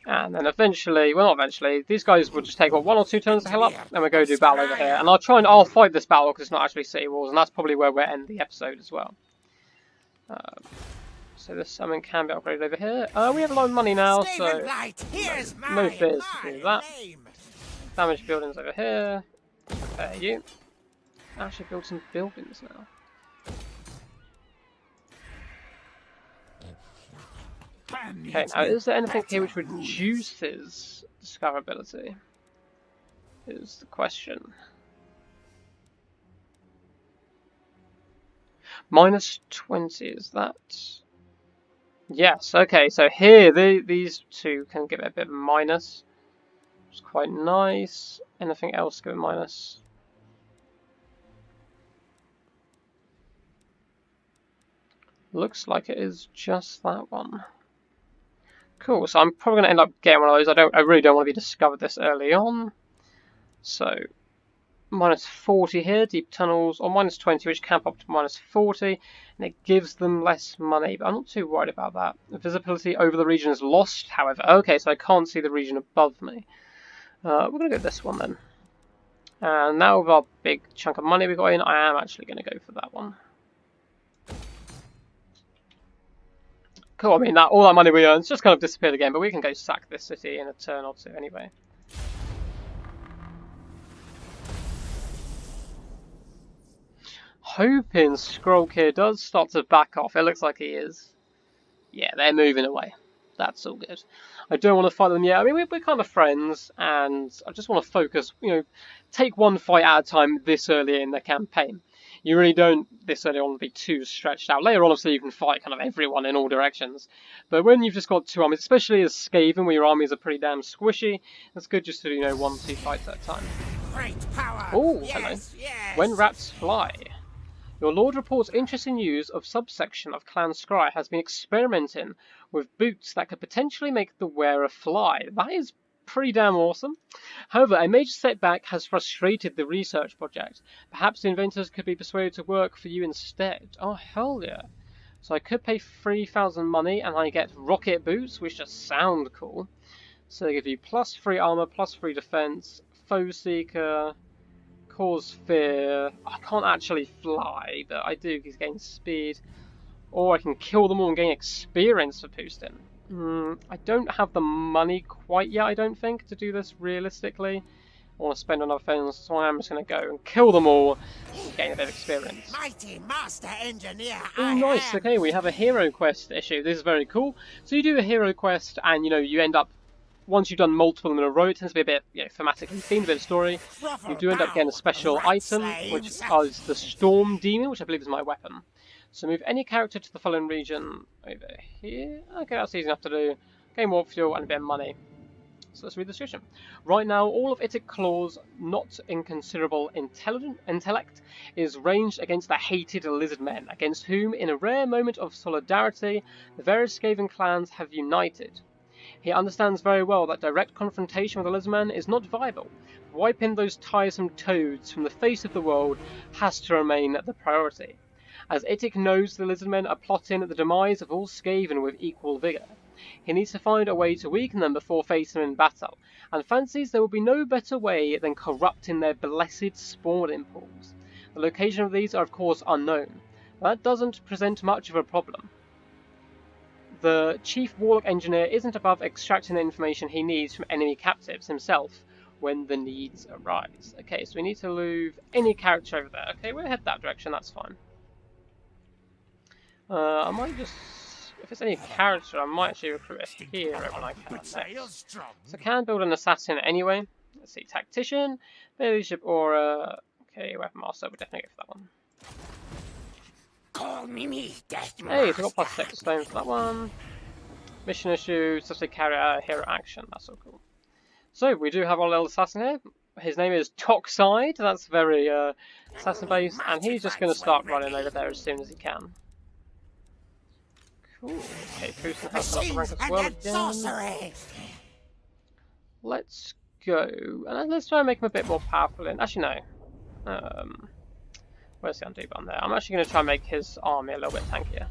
And then eventually... Well, not eventually. These guys will just take, what, 1 or 2 turns to heal up? Then we'll go do battle over here. And I'll fight this battle because it's not actually City Walls. And that's probably where we'll end the episode as well. So this summon can be upgraded over here. We have a lot of money now, so no fears to do that. Damage buildings over here. There you. Actually build some buildings now. Okay, now is there anything here which reduces discoverability? Is the question. -20, is that? Yes, okay, so here these two can give it a bit of a minus. It's quite nice. Anything else give it a minus? Looks like it is just that one. Cool, so I'm probably gonna end up getting one of those. I really don't want to be discovered this early on. So minus 40 here, deep tunnels, or minus 20, which camp up to minus 40, and it gives them less money, but I'm not too worried about that. The visibility over the region is lost, however. Okay, so I can't see the region above me. We're going to go this one then. And now with our big chunk of money we got in, I am actually going to go for that one. Cool, I mean, that all that money we earned just kind of disappeared again, but we can go sack this city in a turn or two anyway. Hoping Scrollkir does start to back off. It looks like he is. Yeah, they're moving away. That's all good. I don't want to fight them yet. I mean, we're kind of friends, and I just want to focus, you know, take one fight at a time this early in the campaign. You really don't, this early on, be too stretched out. Later on, obviously, you can fight kind of everyone in all directions. But when you've just got two armies, especially as Skaven, where your armies are pretty damn squishy, it's good just to do, you know, 1-2 fights at a time. Great power. Oh, yes, hello. Yes. When rats fly. Your lord reports interesting news of subsection of Clan Scry has been experimenting with boots that could potentially make the wearer fly. That is pretty damn awesome. However, a major setback has frustrated the research project. Perhaps the inventors could be persuaded to work for you instead. Oh, hell yeah. So I could pay 3,000 money and I get rocket boots, which just sound cool. So they give you plus 3 armor, plus 3 defense, foe seeker, cause fear. I can't actually fly, but I do gain speed. Or I can kill them all and gain experience for boosting. I don't have the money quite yet, I don't think, to do this realistically. I want to spend on other things, so I'm just going to go and kill them all and gain a bit of experience. Mighty master engineer. Oh, nice. Okay, we have a hero quest issue. This is very cool. So you do a hero quest, and you know you end up. Once you've done multiple in a row, it tends to be a bit, you know, thematically themed, a bit of story. You do end up getting a special item, which is the Storm Demon, which I believe is my weapon. So move any character to the following region over here. Okay, that's easy enough to do. Gain warp fuel and a bit of money. So let's read the description. Right now, all of Ikit Claw's not inconsiderable intellect is ranged against the hated lizard men, against whom, in a rare moment of solidarity, the various Skaven clans have united. He understands very well that direct confrontation with the lizardman is not viable. Wiping those tiresome toads from the face of the world has to remain the priority. As Ikit knows the lizardmen are plotting the demise of all Skaven with equal vigour. He needs to find a way to weaken them before facing them in battle, and fancies there will be no better way than corrupting their blessed spawning pools. The location of these are of course unknown, but that doesn't present much of a problem. The Chief Warlock Engineer isn't above extracting the information he needs from enemy captives himself when the needs arise. Okay, so we need to move any character over there. Okay, we'll head that direction, that's fine. I might just, if it's any character, I might actually recruit a hero when I can next. So I can build an assassin anyway. Let's see, Tactician, Leadership Aura. Okay, Weapon Master, we'll definitely go for that one. Call me Death Hey, so I got plus 6 stone for that one. Mission issue, substitute carrier, hero action, that's so cool. So, we do have our little assassin here. His name is Toxide, that's very assassin based, and he's just going to start running over there as soon as he can. Cool. Okay, Putin has another rank as well again. Let's go, and let's try and make him a bit more powerful. Actually, no. Where's the undo button there? I'm actually going to try and make his army a little bit tankier.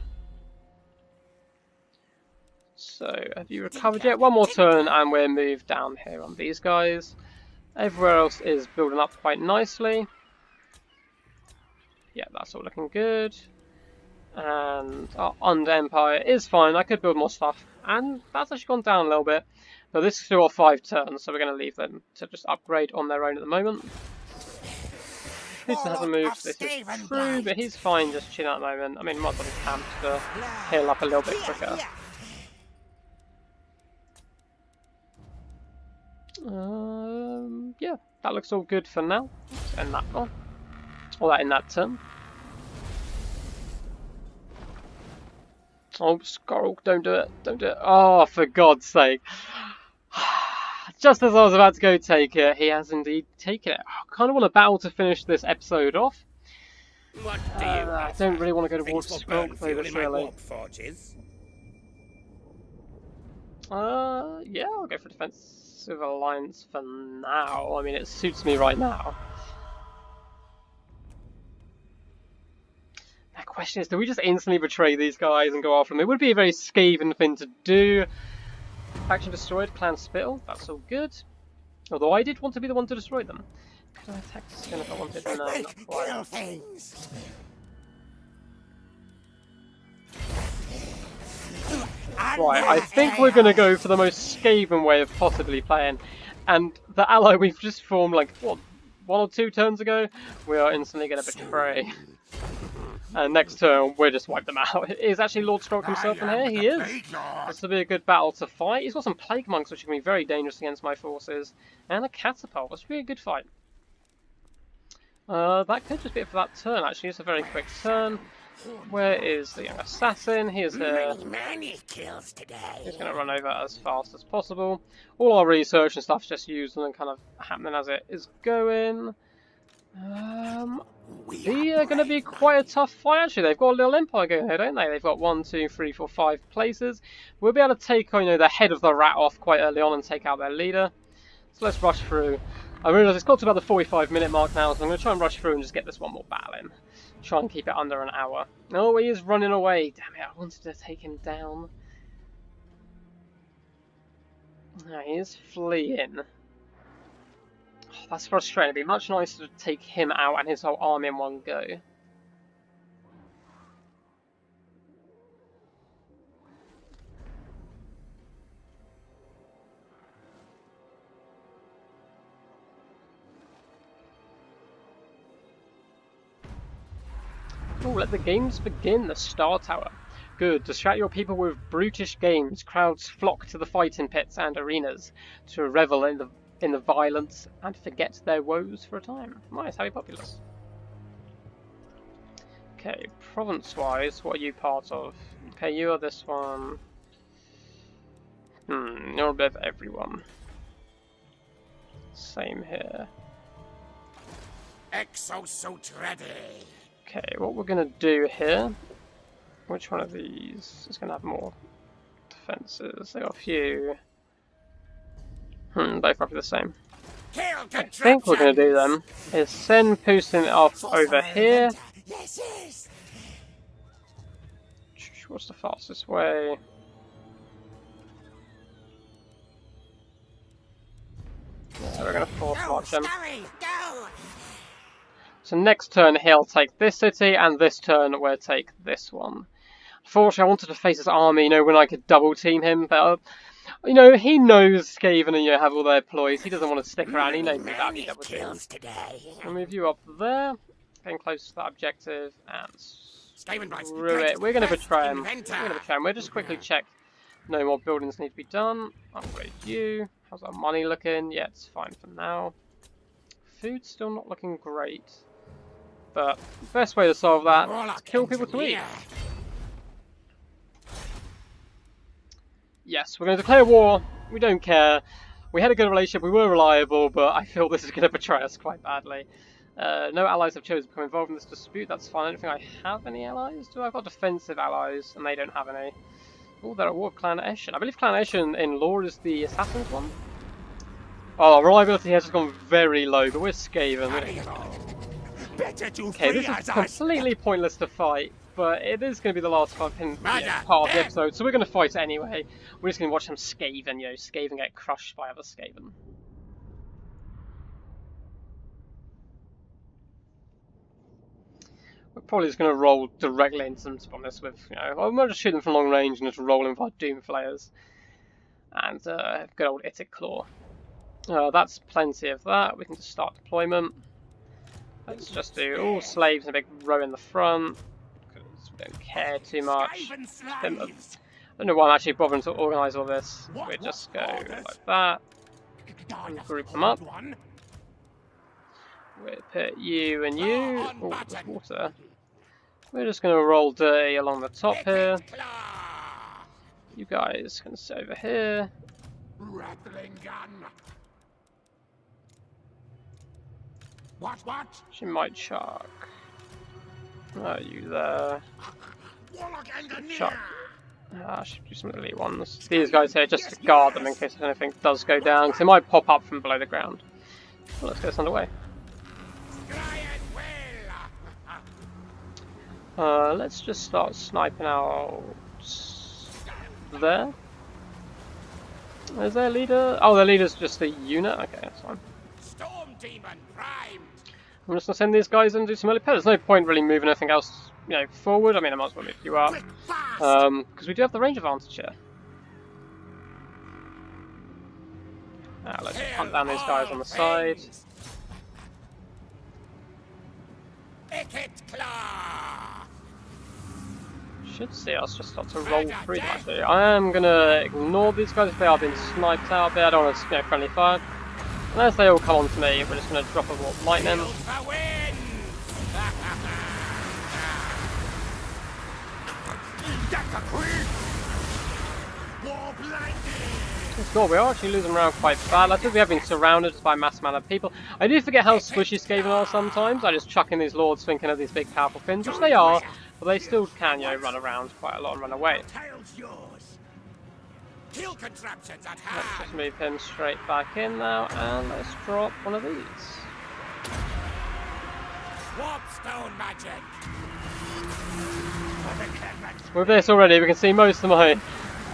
So, have you recovered yet? One more turn and we're moved down here on these guys. Everywhere else is building up quite nicely. Yeah, that's all looking good. And our Under Empire is fine. I could build more stuff. And that's actually gone down a little bit. But this is still our 5 turns, so we're going to leave them to just upgrade on their own at the moment. This hasn't moved, this is true, but he's fine just chilling at the moment. I mean, might as well camp to heal up a little bit quicker. Yeah, that looks all good for now. Let's end that one. Or that in that turn. Oh, Skorl, don't do it, don't do it. Oh, for God's sake. Just as I was about to go take it, he has indeed taken it. I kind of want a battle to finish this episode off. What do you I don't really want to go towards Skorl though this early. Yeah, I'll go for Defensive Alliance for now. I mean, it suits me right now. question is, do we just instantly betray these guys and go after them? It would be a very Skaven thing to do. Faction destroyed, clan spittle, that's all good. Although I did want to be the one to destroy them. Could I attack the skin if I wanted? No, not quite. Right, I think we're going to go for the most Skaven way of possibly playing. And the ally we've just formed, like, what, 1 or 2 turns ago, we are instantly going to betray. And next turn, we'll just wipe them out. Is actually Lord Stroke himself in here? He is. This will be a good battle to fight. He's got some Plague Monks, which can be very dangerous against my forces. And a Catapult. This should be a good fight. That could just be it for that turn, actually. It's a very quick turn. Where is the young assassin? He is here. Kills today. He's going to run over as fast as possible. All our research and stuff's just used and kind of happening as it is going. They are going to be quite a tough fight, actually. They've got a little empire going here, don't they? They've got 1, 2, 3, 4, 5 places. We'll be able to take, you know, the head of the rat off quite early on and take out their leader. So let's rush through. I realise it's got to about the 45-minute mark now, so I'm going to try and rush through and just get this one more battle in. Try and keep it under an hour. Oh, he is running away. Damn it, I wanted to take him down. No, he is fleeing. Oh, that's frustrating. It'd be much nicer to take him out and his whole army in one go. Oh, let the games begin. The Star Tower. Good. Distract your people with brutish games. Crowds flock to the fighting pits and arenas to revel in the violence and forget their woes for a time. Nice, happy populace. Okay, province-wise, what are you part of? Okay, you are this one. You're a bit of everyone. Same here. Exosuit ready. Okay, what we're going to do here, which one of these is going to have more defences? They got a few. Both roughly the same. I think we're going to do then is send Putin off over here. What's the fastest way? So we're going to force march him. So next turn he'll take this city, and this turn we'll take this one. Unfortunately, I wanted to face his army, you know, when I could double team him, but you know, he knows Skaven and you have all their ploys. He doesn't want to stick around. He knows me about me double team. I'll move you up there, getting close to that objective, and screw it. We're going to betray him. We'll just quickly check. No more buildings need to be done. Upgrade you. How's our money looking? Yeah, it's fine for now. Food's still not looking great. But the best way to solve that is kill people to eat. Yes, we're going to declare war. We don't care. We had a good relationship. We were reliable, but I feel this is going to betray us quite badly. No allies have chosen to become involved in this dispute. That's fine. I don't think I have any allies. Do I've got defensive allies, and they don't have any. Oh, they're at war with Clan Eshin. I believe Clan Eshin in lore is the Assassin's one. Oh, reliability has just gone very low, but we're Skaven. Okay, this is completely pointless to fight, but it is going to be the last part of the episode, so we're going to fight anyway. We're just going to watch some Skaven, you know, Skaven get crushed by other Skaven. We're probably just going to roll directly into them, to be honest with, you know, I'm going to shoot them from long range and just roll in with our Doom Flayers. And good old Ikit Claw. That's plenty of that. We can just start deployment. Let's just do all slaves in a big row in the front, because we don't care too much. I don't know why I'm actually bothering to organise all this. We just go like that, and group them up. We'll put you and you. Oh, there's water. We're just going to roll dirty along the top here. You guys can sit over here. Rattling gun. What? She might shark. Oh, you there. Shark. I should do some elite ones. These guys here just to guard them in case anything does go down, because they might pop up from below the ground. Well, let's get this underway. Let's just start sniping out there. Is their leader? Oh, their leader's just a unit. Okay, that's fine. Storm demon primed. I'm just gonna send these guys in and do some early pellets. There's no point really moving anything else, forward. I mean, I might as well move you up, because we do have the range advantage here. Now let's hunt down these guys on the side. Ikit claw. Should see us just start to roll through them actually. I am gonna ignore these guys if they are being sniped out a bit. I don't want to friendly fire. Unless they all come on to me, we're just gonna drop a warp lightning. God, we are actually losing around quite bad. I think we have been surrounded by mass amount of people. I do forget how squishy Skaven are sometimes. I just chuck in these lords thinking of these big powerful fins, which they are, but they still can, run around quite a lot and run away. Kill contraptions at Let's hand. just move him straight back in now, and let's drop one of these. Warpstone magic. With this already, we can see most of my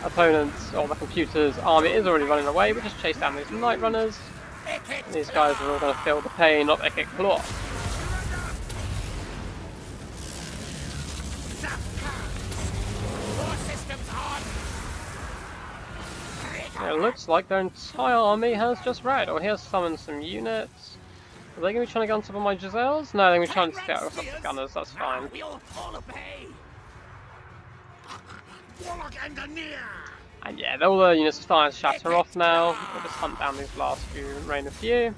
opponents, or the computer's army is already running away. We just chase down these Night Runners. These guys are all going to feel the pain of Ikit Claw. It looks like their entire army has just red, or he has summoned some units. Are they going to be trying to get on top of my Giselles? No, they're going to be trying to get on top of the gunners, that's fine. And yeah, all the units are starting to shatter off now. We'll just hunt down these last few, rain a few.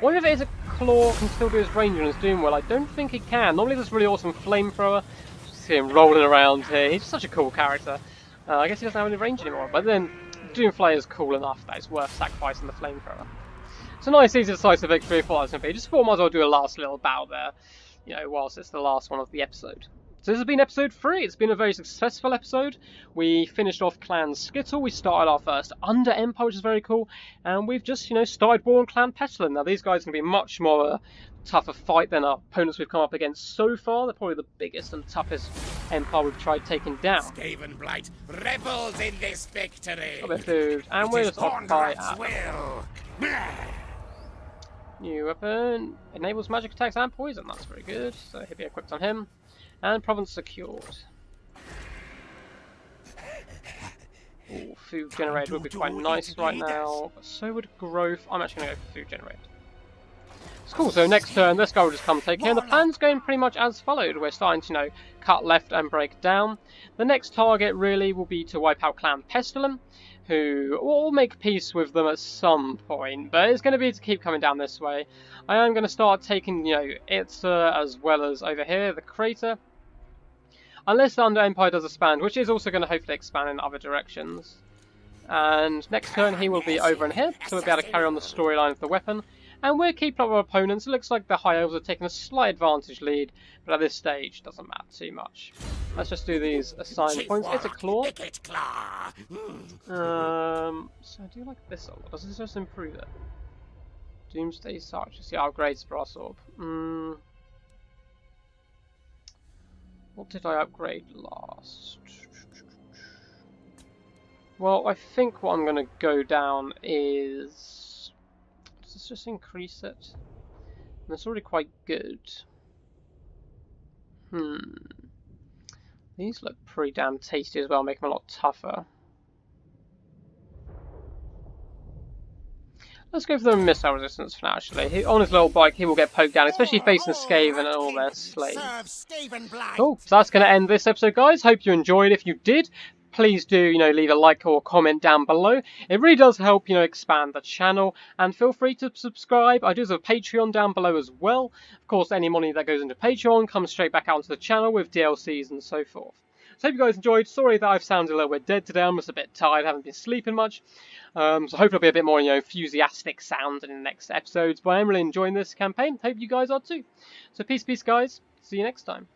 What if it is a Claw can still do his range and his doing well? I don't think he can. Normally this really awesome flamethrower. Just see him rolling around here. He's such a cool character. I guess he doesn't have any range anymore, but then Doomflayer is cool enough that it's worth sacrificing the flamethrower. It's a nice, easy, decisive victory for us. Just thought I might as well do a last little bout there, whilst it's the last one of the episode. So this has been episode 3. It's been a very successful episode. We finished off Clan Skittle. We started our first Under Empire, which is very cool. And we've just, started War on Clan Pestilent. Now these guys are going to be much more tougher fight than our opponents we've come up against so far. They're probably the biggest and toughest empire we've tried taking down. Skaven blight rebels in this victory. A bit of food, and we're just off by new weapon. Enables magic attacks and poison. That's very good. So he'll be equipped on him. And province secured. Ooh, food generator would be quite nice right now. But so would growth. I'm actually going to go for food generator. It's cool. So next turn, this guy will just come take care. And the plan's going pretty much as followed. We're starting to, cut left and break down. The next target really will be to wipe out Clan Pestilent, who will make peace with them at some point, but it's going to be to keep coming down this way. I am going to start taking, Itza as well as over here, the crater. Unless the Under Empire does expand, which is also going to hopefully expand in other directions. And next turn he will be over in here, so we'll be able to carry on the storyline of the weapon. And we're keeping up with our opponents. It looks like the High Elves are taking a slight advantage lead, but at this stage it doesn't matter too much. Let's just do these assigned points. It's a claw. So I do like this a lot. Does this just improve it? Doomsday Sarch. See upgrades Brass Orb. What did I upgrade last? Well, I think what I'm going to go down is... Does this just increase it? And it's already quite good. These look pretty damn tasty as well, make them a lot tougher. Let's go for the missile resistance for now, actually. On his little bike, he will get poked down, especially facing Skaven and all their slaves. Cool, so that's going to end this episode, guys. Hope you enjoyed. If you did, please do, leave a like or comment down below. It really does help, expand the channel. And feel free to subscribe. I do have a Patreon down below as well. Of course, any money that goes into Patreon comes straight back out into the channel with DLCs and so forth. So hope you guys enjoyed. Sorry that I've sounded a little bit dead today. I'm just a bit tired. I haven't been sleeping much. So hopefully it'll be a bit more, enthusiastic sound in the next episodes. But I am really enjoying this campaign. Hope you guys are too. So peace, guys. See you next time.